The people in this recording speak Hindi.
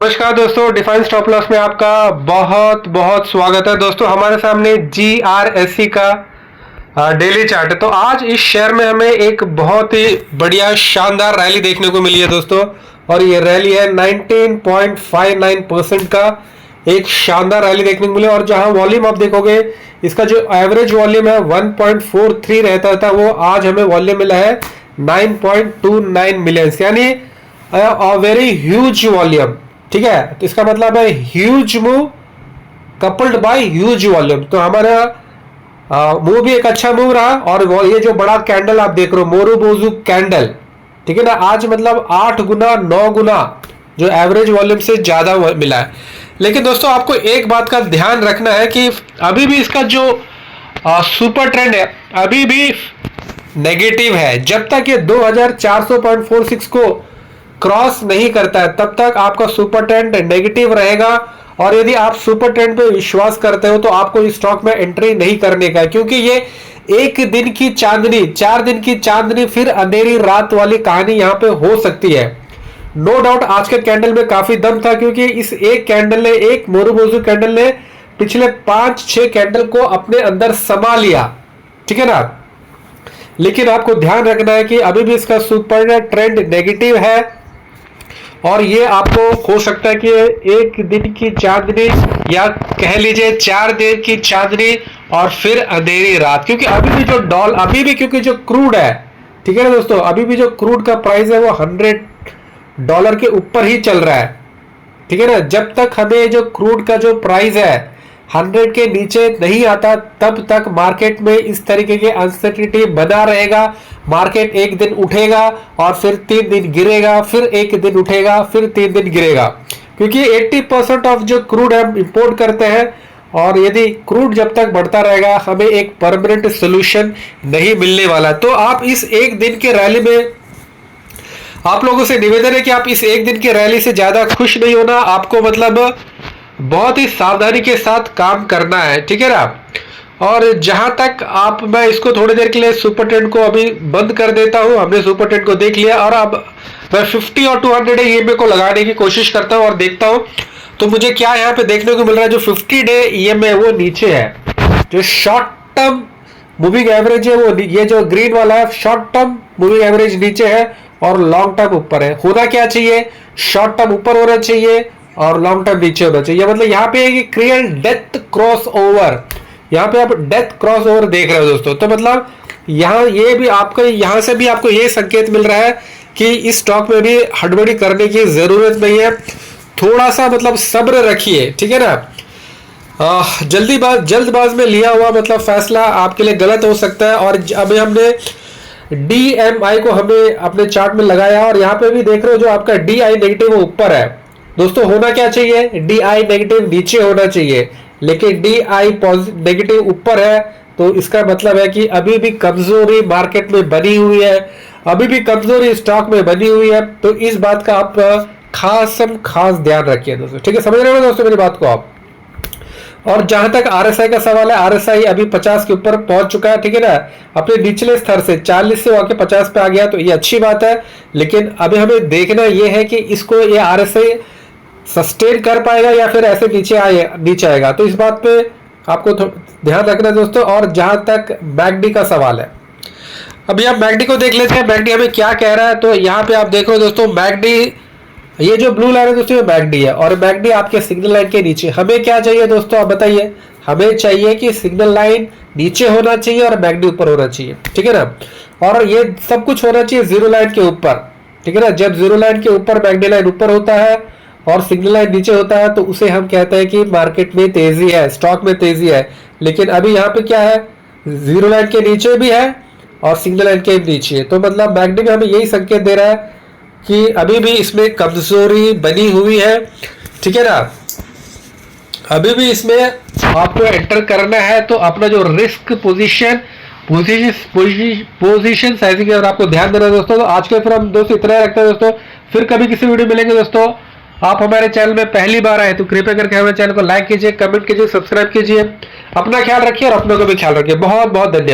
नमस्कार दोस्तों, डिफाइन स्टॉप लॉस में आपका बहुत बहुत स्वागत है। दोस्तों हमारे सामने GRSC का डेली चार्ट है। तो आज इस शेयर में हमें एक बहुत ही बढ़िया शानदार रैली देखने को मिली है दोस्तों, और ये रैली है 19.59% का एक शानदार रैली देखने को मिली। और जहां वॉल्यूम आप देखोगे, इसका जो एवरेज वॉल्यूम है 1.43 रहता था, वो आज हमें वॉल्यूम मिला है 9.29 मिलियन, यानी वेरी ह्यूज वॉल्यूम। ठीक है, तो इसका मतलब है huge move coupled by huge volume. तो हमारा मूव भी एक अच्छा मूव रहा। और ये जो बड़ा कैंडल आप देख रहे हो, मोरुबोजू कैंडल, ठीक है ना, आज मतलब 8 गुना 9 गुना जो एवरेज वॉल्यूम से ज्यादा मिला है। लेकिन दोस्तों आपको एक बात का ध्यान रखना है कि अभी भी इसका जो सुपर ट्रेंड है अभी भी नेगेटिव है। जब तक ये 2400.46 को क्रॉस नहीं करता है तब तक आपका सुपर ट्रेंड नेगेटिव रहेगा। और यदि आप सुपर ट्रेंड पे विश्वास करते हो तो आपको इस स्टॉक में एंट्री नहीं करने का है, क्योंकि ये एक दिन की चांदनी, 4 दिन की चांदनी, फिर अंधेरी रात वाली कहानी यहां पे हो सकती है। नो डाउट आज के कैंडल में काफी दम था, क्योंकि इस एक कैंडल ने, एक मोरुबोजू कैंडल ने पिछले 5-6 कैंडल को अपने अंदर समा लिया। ठीक है ना, लेकिन आपको ध्यान रखना है कि अभी भी इसका सुपर ट्रेंड नेगेटिव है। और ये आपको हो सकता है कि एक दिन की चांदनी, या कह लीजिए 4 दिन की चांदनी, और फिर अंधेरी रात। क्योंकि अभी भी क्योंकि जो क्रूड है, ठीक है ना दोस्तों, अभी भी जो क्रूड का प्राइस है वो $100 के ऊपर ही चल रहा है। ठीक है ना, जब तक हमें जो क्रूड का जो प्राइस है 100 के नीचे नहीं आता तब तक मार्केट में इस तरीके के अनसर्टेनिटी बना रहेगा। मार्केट एक दिन उठेगा और फिर 3 दिन गिरेगा, फिर एक दिन उठेगा, फिर 3 दिन गिरेगा। क्योंकि 80% ऑफ जो क्रूड हम इंपोर्ट करते हैं, और यदि क्रूड जब तक बढ़ता रहेगा हमें एक परमानेंट सोल्यूशन नहीं मिलने वाला। तो आप इस एक दिन के रैली में, आप लोगों से निवेदन है कि आप इस एक दिन के रैली से ज्यादा खुश नहीं होना। आपको मतलब बहुत ही सावधानी के साथ काम करना है। ठीक है ना, और जहां तक मैं इसको थोड़ी देर के लिए सुपर ट्रेंड को अभी बंद कर देता हूं। हमने सुपर ट्रेंड को देख लिया, और अब मैं 50 और 200 डे ईएमए को लगाने की कोशिश करता हूं और देखता हूं तो मुझे क्या यहाँ पे देखने को मिल रहा है। जो 50 डे ईएमए वो नीचे है, जो शॉर्ट टर्म मूविंग एवरेज है वो, ये जो ग्रीन वाला है शॉर्ट टर्म मूविंग एवरेज नीचे है और लॉन्ग टर्म ऊपर है। होना क्या चाहिए, शॉर्ट टर्म ऊपर होना चाहिए और लॉन्ग टर्म नीचे होना चाहिए। मतलब यहाँ पे क्लियर डेथ क्रॉस ओवर, यहाँ पे आप डेथ क्रॉस ओवर देख रहे हो दोस्तों। तो मतलब यहाँ ये भी आपको, यहाँ से भी आपको ये संकेत मिल रहा है कि इस स्टॉक में भी हड़बड़ी करने की जरूरत नहीं है। थोड़ा सा मतलब सब्र रखिए। ठीक है ना, जल्दबाज में लिया हुआ मतलब फैसला आपके लिए गलत हो सकता है। और अभी हमने DMI को हमने अपने चार्ट में लगाया, और यहाँ पे भी देख रहे हो जो आपका DI नेगेटिव वो ऊपर है दोस्तों। होना क्या चाहिए, DI नेगेटिव नीचे होना चाहिए, लेकिन DI नेगेटिव ऊपर है। तो इसका मतलब है कि अभी भी कमजोरी मार्केट में बनी हुई है, अभी भी कमजोरी स्टॉक में बनी हुई है। तो इस बात का आप खास ध्यान रखिए दोस्तों। ठीक है, समझ रहे हो दोस्तों मेरी बात को आप। और जहां तक RSI का सवाल है, RSI अभी 50 के ऊपर पहुंच चुका है। ठीक है ना, अपने निचले स्तर से 40 से आके 50 पे आ गया, तो ये अच्छी बात है। लेकिन अभी हमें देखना ये है कि इसको ये RSI सस्टेन कर पाएगा या फिर ऐसे नीचे आएगा। तो इस बात पे आपको ध्यान रखना है दोस्तों। और जहां तक MACD का सवाल है, अभी आप MACD को देख लेते हैं, MACD हमें क्या कह रहा है। तो यहाँ पे आप देखो दोस्तों, MACD, ये जो ब्लू लाइन है दोस्तों ये MACD है, और MACD आपके सिग्नल लाइन के नीचे। हमें क्या चाहिए दोस्तों, आप बताइए। हमें चाहिए कि सिग्नल लाइन नीचे होना चाहिए और MACD ऊपर होना चाहिए। ठीक है ना, और ये सब कुछ होना चाहिए जीरो लाइन के ऊपर। ठीक है ना, जब जीरो लाइन के ऊपर MACD लाइन ऊपर होता है और सिग्नल लाइन नीचे होता है, तो उसे हम कहते हैं कि मार्केट में तेजी है, स्टॉक में तेजी है। लेकिन अभी यहाँ पे क्या है, जीरो लाइन के नीचे भी है और सिग्नल लाइन के नीचे है। तो मतलब MACD में हमें यही संकेत दे रहा है कि अभी भी इसमें कमजोरी बनी हुई है। ठीक है ना, अभी भी इसमें आपको एंटर करना है, तो अपना जो रिस्क पोजीशन साइजिंग है और आपको ध्यान देना दोस्तों। तो आज के फिर हम दोस्तों इतना रखते हैं दोस्तों, फिर कभी किसी वीडियो मिलेंगे दोस्तों। आप हमारे चैनल में पहली बार आए तो कृपया करके हमारे चैनल को लाइक कीजिए, कमेंट कीजिए, सब्सक्राइब कीजिए। अपना ख्याल रखिए और अपनों का भी ख्याल रखिए। बहुत बहुत धन्यवाद।